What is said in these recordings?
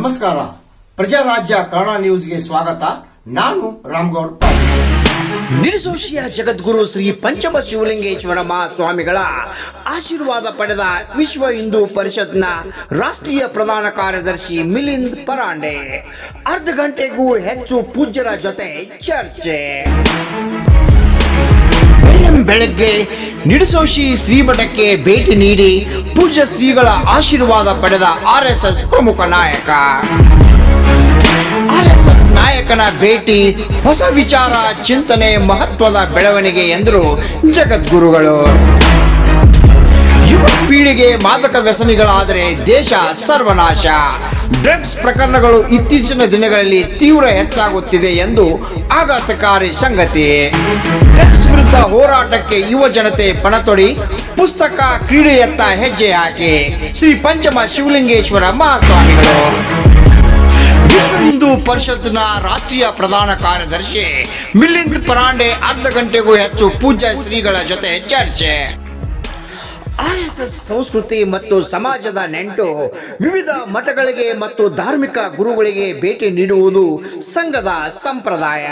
ನಮಸ್ಕಾರ. ಪ್ರಜಾರಾಜ್ಯ ಕನ್ನಡ ನ್ಯೂಸ್ಗೆ ಸ್ವಾಗತ. ನಾನು ರಾಮಗೌಡ. ನಿರ್ಸೋಷಿಯ ಜಗದ್ಗುರು ಶ್ರೀ ಪಂಚಮ ಶಿವಲಿಂಗೇಶ್ವರ ಮಹಾಸ್ವಾಮಿಗಳ ಆಶೀರ್ವಾದ ಪಡೆದ ವಿಶ್ವ ಹಿಂದೂ ಪರಿಷತ್ನ ರಾಷ್ಟ್ರೀಯ ಪ್ರಧಾನ ಕಾರ್ಯದರ್ಶಿ ಮಿಲಿಂದ್ ಪರಾಂಡೆ ಅರ್ಧ ಗಂಟೆಗೂ ಹೆಚ್ಚು ಪೂಜ್ಯರ ಜೊತೆ ಚರ್ಚೆ. ಬೆಳಗ್ಗೆ ನಿಡಸೋಶಿ ಶ್ರೀಮಠಕ್ಕೆ ಭೇಟಿ ನೀಡಿ ಪೂಜ್ಯ ಶ್ರೀಗಳ ಆಶೀರ್ವಾದ ಪಡೆದ ಆರ್ಎಸ್ಎಸ್ ಪ್ರಮುಖ ನಾಯಕ. ಆರ್ಎಸ್ಎಸ್ ನಾಯಕನ ಭೇಟಿ ಹೊಸ ವಿಚಾರ ಚಿಂತನೆ ಮಹತ್ವದ ಬೆಳವಣಿಗೆ ಎಂದರು ಜಗದ್ಗುರುಗಳು. ಯುವ ಪೀಳಿಗೆ ಮಾದಕ ವ್ಯಸನಿಗಳಾದರೆ ದೇಶ ಸರ್ವನಾಶ. ಡ್ರಗ್ಸ್ ಪ್ರಕರಣಗಳು ಇತ್ತೀಚಿನ ದಿನಗಳಲ್ಲಿ ತೀವ್ರ ಹೆಚ್ಚಾಗುತ್ತಿದೆ ಎಂದು ಆಘಾತಕಾರಿ ಸಂಗತಿ. ಡ್ರಗ್ಸ್ ವಿರುದ್ಧ ಹೋರಾಟಕ್ಕೆ ಯುವ ಜನತೆ ಪಣತೊಡಿ, ಪುಸ್ತಕ ಕ್ರೀಡೆಯತ್ತ ಹೆಜ್ಜೆ ಹಾಕಿ ಶ್ರೀ ಪಂಚಮ ಶಿವಲಿಂಗೇಶ್ವರ ಮಹಾಸ್ವಾಮಿಗಳು. ವಿಶ್ವ ಹಿಂದೂ ಪರಿಷತ್ನ ರಾಷ್ಟ್ರೀಯ ಪ್ರಧಾನ ಕಾರ್ಯದರ್ಶಿ ಮಿಲಿಂದ್ ಪರಾಂಡೆ ಅರ್ಧ ಗಂಟೆಗೂ ಹೆಚ್ಚು ಪೂಜ್ಯ ಶ್ರೀಗಳ ಜೊತೆ ಚರ್ಚೆ. ಆರ್ಎಸ್ಎಸ್ ಸಂಸ್ಕೃತಿ ಮತ್ತು ಸಮಾಜದ ನೆಂಟು ವಿವಿಧ ಮಠಗಳಿಗೆ ಮತ್ತು ಧಾರ್ಮಿಕ ಗುರುಗಳಿಗೆ ಭೇಟಿ ನೀಡುವುದು ಸಂಘದ ಸಂಪ್ರದಾಯ.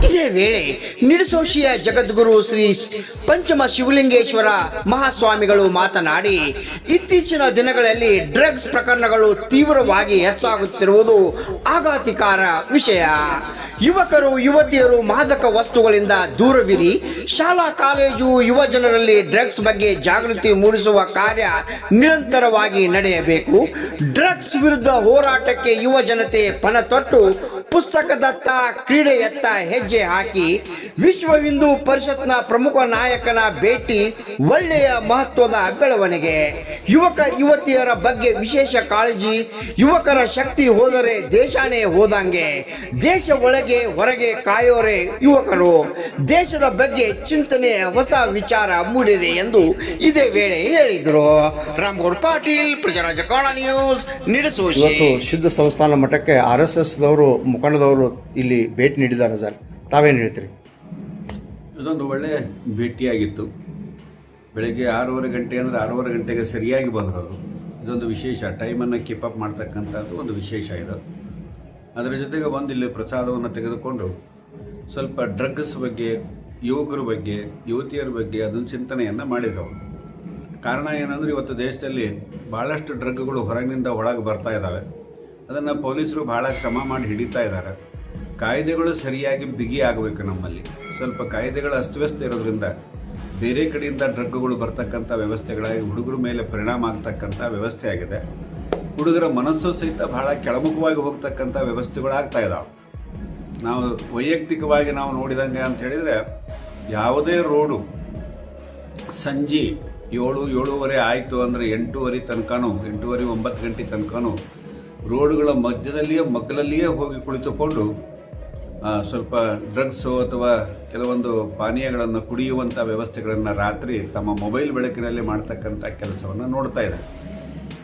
ಇದೇ ವೇಳೆ ನಿಡಸೋಶಿಯ ಜಗದ್ಗುರು ಶ್ರೀ ಪಂಚಮ ಶಿವಲಿಂಗೇಶ್ವರ ಮಹಾಸ್ವಾಮಿಗಳು ಮಾತನಾಡಿ, ಇತ್ತೀಚಿನ ದಿನಗಳಲ್ಲಿ ಡ್ರಗ್ಸ್ ಪ್ರಕರಣಗಳು ತೀವ್ರವಾಗಿ ಹೆಚ್ಚಾಗುತ್ತಿರುವುದು ಆಘಾತಕಾರಿ ವಿಷಯ. ಯುವಕರು ಯುವತಿಯರು ಮಾದಕ ವಸ್ತುಗಳಿಂದ ದೂರವಿರಿ. ಶಾಲಾ ಕಾಲೇಜು ಯುವ ಜನರಲ್ಲಿ ಡ್ರಗ್ಸ್ ಬಗ್ಗೆ ಜಾಗೃತಿ ಮೂಡಿಸುವ ಕಾರ್ಯ ನಿರಂತರವಾಗಿ ನಡೆಯಬೇಕು. ಡ್ರಗ್ಸ್ ವಿರುದ್ಧ ಹೋರಾಟಕ್ಕೆ ಯುವ ಜನತೆ ಪಣತೊಟ್ಟು ಪುಸ್ತಕದತ್ತ ಕ್ರೀಡೆಯತ್ತ ಹೆಜ್ಜೆ ಹಾಕಿ ವಿಶ್ವ ಹಿಂದೂ ಪರಿಷತ್ನ ಪ್ರಮುಖ ನಾಯಕನ ಭೇಟಿ ಒಳ್ಳೆಯ ಮಹತ್ವದ ಬೆಳವಣಿಗೆ. ಯುವಕ ಯುವತಿಯರ ಬಗ್ಗೆ ವಿಶೇಷ ಕಾಳಜಿ. ಯುವಕರ ಶಕ್ತಿ ಹೋದರೆ ದೇಶನೇ ಹೋದಂಗೆ. ದೇಶ ಒಳಗೆ ಹೊರಗೆ ಕಾಯೋರೆ ಯುವಕರು. ದೇಶದ ಬಗ್ಗೆ ಚಿಂತನೆ ಹೊಸ ವಿಚಾರ ಮೂಡಿದೆ ಎಂದು ಇದೇ ವೇಳೆ ಹೇಳಿದರು. ರಾಮಗೌಡ ಪಾಟೀಲ್, ಪ್ರಜಾರಾಜ್ಯ ಕನ್ನಡ ನ್ಯೂಸ್, ನಿಡಸೋಶಿ. ಇವತ್ತು ಸಿದ್ಧ ಸಂಸ್ಥಾನ ಮಠಕ್ಕೆ ಆರ್ಎಸ್ಎಸ್ ದವರು ಮುಖಂಡದವರು ಇಲ್ಲಿ ಭೇಟಿ ನೀಡಿದ್ದಾರೆ ಸರ್, ತಾವೇನು ಹೇಳ್ತೀರಿ? ಇದೊಂದು ಒಳ್ಳೆಯ ಭೇಟಿಯಾಗಿತ್ತು. ಬೆಳಗ್ಗೆ 6:30 ಗಂಟೆ ಅಂದರೆ 6:30 ಗಂಟೆಗೆ ಸರಿಯಾಗಿ ಬಂದರು. ಇದೊಂದು ವಿಶೇಷ, ಟೈಮನ್ನು ಕೀಪಪ್ ಮಾಡ್ತಕ್ಕಂಥದ್ದು ಒಂದು ವಿಶೇಷ ಇದು. ಅದರ ಜೊತೆಗೆ ಒಂದು ಇಲ್ಲಿ ಪ್ರಸಾದವನ್ನು ತೆಗೆದುಕೊಂಡು ಸ್ವಲ್ಪ ಡ್ರಗ್ಸ್ ಬಗ್ಗೆ, ಯುವಕರ ಬಗ್ಗೆ, ಯುವತಿಯರ ಬಗ್ಗೆ ಅದನ್ನು ಚಿಂತನೆಯನ್ನು ಮಾಡಿದವು. ಕಾರಣ ಏನಂದರೆ ಇವತ್ತು ದೇಶದಲ್ಲಿ ಭಾಳಷ್ಟು ಡ್ರಗ್ಗಳು ಹೊರಗಿನಿಂದ ಒಳಗೆ ಬರ್ತಾ ಇದ್ದಾವೆ. ಅದನ್ನು ಪೊಲೀಸರು ಭಾಳ ಶ್ರಮ ಮಾಡಿ ಹಿಡಿತಾ ಇದ್ದಾರೆ. ಕಾಯ್ದೆಗಳು ಸರಿಯಾಗಿ ಬಿಗಿ ಆಗಬೇಕು. ನಮ್ಮಲ್ಲಿ ಸ್ವಲ್ಪ ಕಾಯ್ದೆಗಳು ಅಸ್ತವ್ಯಸ್ತ ಇರೋದ್ರಿಂದ ಬೇರೆ ಕಡೆಯಿಂದ ಡ್ರಗ್ಗಳು ಬರ್ತಕ್ಕಂಥ ವ್ಯವಸ್ಥೆಗಳಾಗಿ ಹುಡುಗರ ಮೇಲೆ ಪರಿಣಾಮ ಆಗ್ತಕ್ಕಂಥ ವ್ಯವಸ್ಥೆ ಆಗಿದೆ. ಹುಡುಗರ ಮನಸ್ಸು ಸಹಿತ ಬಹಳ ಕೆಳಮುಖವಾಗಿ ಹೋಗ್ತಕ್ಕಂಥ ವ್ಯವಸ್ಥೆಗಳಾಗ್ತಾ ಇದ್ದಾವೆ. ನಾವು ವೈಯಕ್ತಿಕವಾಗಿ ನಾವು ನೋಡಿದಂಗೆ ಅಂತ ಹೇಳಿದರೆ, ಯಾವುದೇ ರೋಡು ಸಂಜೆ 7-7:30 ಆಯಿತು ಅಂದರೆ 8:30 ತನಕನೂ, 8:30-9 ಗಂಟೆ ತನಕನೂ ರೋಡುಗಳ ಮಗ್ಗಲಲ್ಲಿಯೇ ಹೋಗಿ ಕುಳಿತುಕೊಂಡು ಸ್ವಲ್ಪ ಡ್ರಗ್ಸು ಅಥವಾ ಕೆಲವೊಂದು ಪಾನೀಯಗಳನ್ನು ಕುಡಿಯುವಂಥ ವ್ಯವಸ್ಥೆಗಳನ್ನು ರಾತ್ರಿ ತಮ್ಮ ಮೊಬೈಲ್ ಬೆಳಕಿನಲ್ಲಿ ಮಾಡ್ತಕ್ಕಂಥ ಕೆಲಸವನ್ನು ನೋಡ್ತಾ ಇದೆ.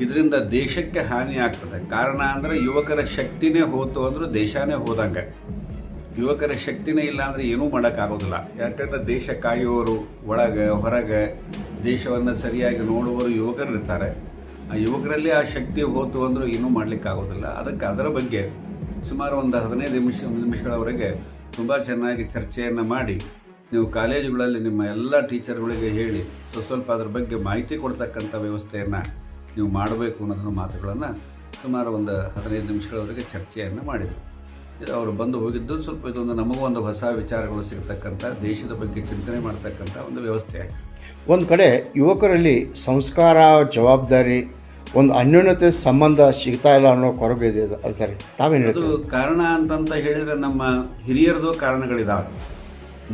ಇದರಿಂದ ದೇಶಕ್ಕೆ ಹಾನಿ ಆಗ್ತದೆ. ಕಾರಣ ಅಂದರೆ ಯುವಕರ ಶಕ್ತಿನೇ ಹೋತು ಅಂದರೂ ದೇಶನೇ ಹೋದಂಗೆ. ಯುವಕರ ಶಕ್ತಿನೇ ಇಲ್ಲ ಅಂದರೆ ಏನೂ ಮಾಡೋಕ್ಕಾಗೋದಿಲ್ಲ. ಯಾಕಂದರೆ ದೇಶ ಕಾಯುವವರು ಒಳಗೆ ಹೊರಗೆ ದೇಶವನ್ನು ಸರಿಯಾಗಿ ನೋಡುವವರು ಯುವಕರು ಇರ್ತಾರೆ. ಆ ಯುವಕರಲ್ಲಿ ಆ ಶಕ್ತಿ ಹೋತು ಅಂದರೂ ಏನೂ ಮಾಡಲಿಕ್ಕಾಗೋದಿಲ್ಲ. ಅದಕ್ಕೆ ಅದರ ಬಗ್ಗೆ ಸುಮಾರು ಒಂದು 15 ನಿಮಿಷಗಳವರೆಗೆ ತುಂಬ ಚೆನ್ನಾಗಿ ಚರ್ಚೆಯನ್ನು ಮಾಡಿ, ನೀವು ಕಾಲೇಜುಗಳಲ್ಲಿ ನಿಮ್ಮ ಎಲ್ಲ ಟೀಚರ್ಗಳಿಗೆ ಹೇಳಿ ಸ್ವಲ್ಪ ಅದರ ಬಗ್ಗೆ ಮಾಹಿತಿ ಕೊಡ್ತಕ್ಕಂಥ ವ್ಯವಸ್ಥೆಯನ್ನು ನೀವು ಮಾಡಬೇಕು ಅನ್ನೋದನ್ನು ಮಾತುಗಳನ್ನು ಸುಮಾರು ಒಂದು 15 ನಿಮಿಷಗಳವರೆಗೆ ಚರ್ಚೆಯನ್ನು ಮಾಡಿದರು. ಇದು ಅವರು ಬಂದು ಹೋಗಿದ್ದು ಸ್ವಲ್ಪ ಇದೊಂದು ನಮಗೂ ಒಂದು ಹೊಸ ವಿಚಾರಗಳು ಸಿಗ್ತಕ್ಕಂಥ, ದೇಶದ ಬಗ್ಗೆ ಚಿಂತನೆ ಮಾಡ್ತಕ್ಕಂಥ ಒಂದು ವ್ಯವಸ್ಥೆ ಆಗಿದೆ. ಒಂದು ಕಡೆ ಯುವಕರಲ್ಲಿ ಸಂಸ್ಕಾರ, ಜವಾಬ್ದಾರಿ, ಒಂದು ಅನ್ಯೋನ್ಯತೆ ಸಂಬಂಧ ಸಿಗ್ತಾ ಇಲ್ಲ ಅನ್ನೋ ಕೊರತೆ ಇದೆ ಅಂತಾರೆ, ತಾವೇನು ಹೇಳ್ತೀವಿ? ಅದು ಕಾರಣ ಅಂತಂತ ಹೇಳಿದರೆ ನಮ್ಮ ಹಿರಿಯರದು ಕಾರಣಗಳಿದ್ದಾವೆ.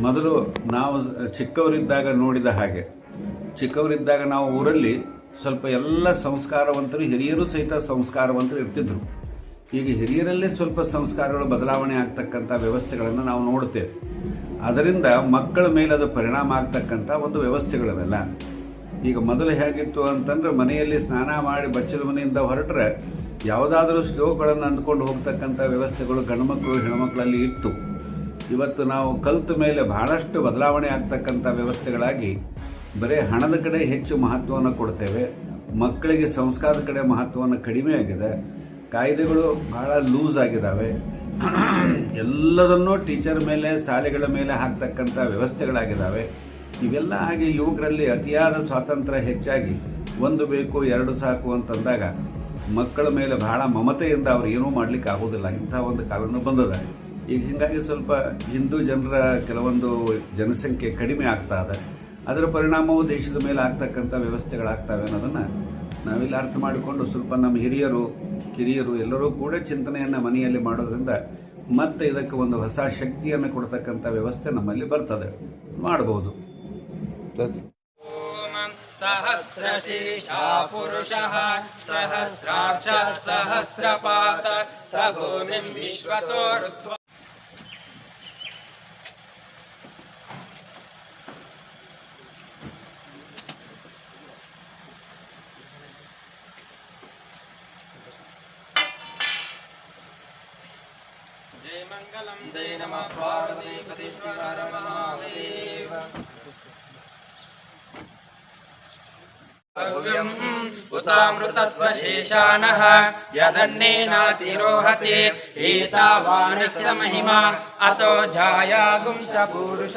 ಮೊದಲು ನಾವು ಚಿಕ್ಕವರಿದ್ದಾಗ ನೋಡಿದ ಹಾಗೆ, ಚಿಕ್ಕವರಿದ್ದಾಗ ನಾವು ಊರಲ್ಲಿ ಸ್ವಲ್ಪ ಎಲ್ಲ ಸಂಸ್ಕಾರವಂತರು, ಹಿರಿಯರು ಸಹಿತ ಸಂಸ್ಕಾರವಂತರು ಇರ್ತಿದ್ರು. ಈಗ ಹಿರಿಯರಲ್ಲೇ ಸ್ವಲ್ಪ ಸಂಸ್ಕಾರಗಳು ಬದಲಾವಣೆ ಆಗ್ತಕ್ಕಂಥ ವ್ಯವಸ್ಥೆಗಳನ್ನು ನಾವು ನೋಡ್ತೇವೆ. ಅದರಿಂದ ಮಕ್ಕಳ ಮೇಲೆ ಅದು ಪರಿಣಾಮ ಆಗ್ತಕ್ಕಂಥ ಒಂದು ವ್ಯವಸ್ಥೆಗಳವೆಲ್ಲ. ಈಗ ಮೊದಲು ಹೇಗಿತ್ತು ಅಂತಂದರೆ, ಮನೆಯಲ್ಲಿ ಸ್ನಾನ ಮಾಡಿ ಬಚ್ಚಲ ಮನೆಯಿಂದ ಹೊರಟ್ರೆ ಯಾವುದಾದ್ರೂ ಶ್ಲೋಕಗಳನ್ನು ಅಂದ್ಕೊಂಡು ಹೋಗ್ತಕ್ಕಂಥ ವ್ಯವಸ್ಥೆಗಳು ಗಂಡು ಮಕ್ಕಳು ಹೆಣ್ಮಕ್ಳಲ್ಲಿ ಇತ್ತು. ಇವತ್ತು ನಾವು ಕಲಿತ ಮೇಲೆ ಬಹಳಷ್ಟು ಬದಲಾವಣೆ ಆಗ್ತಕ್ಕಂಥ ವ್ಯವಸ್ಥೆಗಳಾಗಿ ಬರೀ ಹಣದ ಕಡೆ ಹೆಚ್ಚು ಮಹತ್ವವನ್ನು ಕೊಡ್ತೇವೆ. ಮಕ್ಕಳಿಗೆ ಸಂಸ್ಕಾರದ ಕಡೆ ಮಹತ್ವವನ್ನು ಕಡಿಮೆ ಆಗಿದೆ. ಕಾಯ್ದೆಗಳು ಬಹಳ ಲೂಸ್ ಆಗಿದ್ದಾವೆ. ಎಲ್ಲದನ್ನೂ ಟೀಚರ್ ಮೇಲೆ, ಶಾಲೆಗಳ ಮೇಲೆ ಹಾಕ್ತಕ್ಕಂಥ ವ್ಯವಸ್ಥೆಗಳಾಗಿದ್ದಾವೆ. ಇವೆಲ್ಲ ಆಗಿ ಯುವಕರಲ್ಲಿ ಅತಿಯಾದ ಸ್ವಾತಂತ್ರ್ಯ ಹೆಚ್ಚಾಗಿ ಒಂದು ಬೇಕು ಎರಡು ಸಾಕು ಅಂತಂದಾಗ ಮಕ್ಕಳ ಮೇಲೆ ಬಹಳ ಮಮತೆಯಿಂದ ಅವ್ರು ಏನೂ ಮಾಡಲಿಕ್ಕೆ ಆಗೋದಿಲ್ಲ. ಇಂಥ ಒಂದು ಕಾಲನೂ ಬಂದದ. ಈಗ ಹೀಗಾಗಿ ಸ್ವಲ್ಪ ಹಿಂದೂ ಜನರ ಕೆಲವೊಂದು ಜನಸಂಖ್ಯೆ ಕಡಿಮೆ ಆಗ್ತಾ ಇದೆ. ಅದರ ಪರಿಣಾಮವು ದೇಶದ ಮೇಲೆ ಆಗ್ತಕ್ಕಂಥ ವ್ಯವಸ್ಥೆಗಳಾಗ್ತವೆ ಅನ್ನೋದನ್ನು ನಾವಿಲ್ಲಿ ಅರ್ಥ ಮಾಡಿಕೊಂಡು ಸ್ವಲ್ಪ ನಮ್ಮ ಹಿರಿಯರು ಕಿರಿಯರು ಎಲ್ಲರೂ ಕೂಡ ಚಿಂತನೆಯನ್ನು ಮನೆಯಲ್ಲಿ ಮಾಡೋದ್ರಿಂದ ಮತ್ತೆ ಇದಕ್ಕೆ ಒಂದು ಹೊಸ ಶಕ್ತಿಯನ್ನು ಕೊಡ್ತಕ್ಕಂಥ ವ್ಯವಸ್ಥೆ ನಮ್ಮಲ್ಲಿ ಬರ್ತದೆ, ಮಾಡ್ಬೋದು. सहस्रशीर्षा पुरुषः सहस्राक्ष सहस्रपाद स भूमिं विश्वतो ऋत्वा जय मंगलम जय नमः पार्वती पति शिव हर महादेव उतामृतत्वशेषानः यदन्नेनातिरोहति एतावानस्य महिमा अतो जायागुं च पुरुष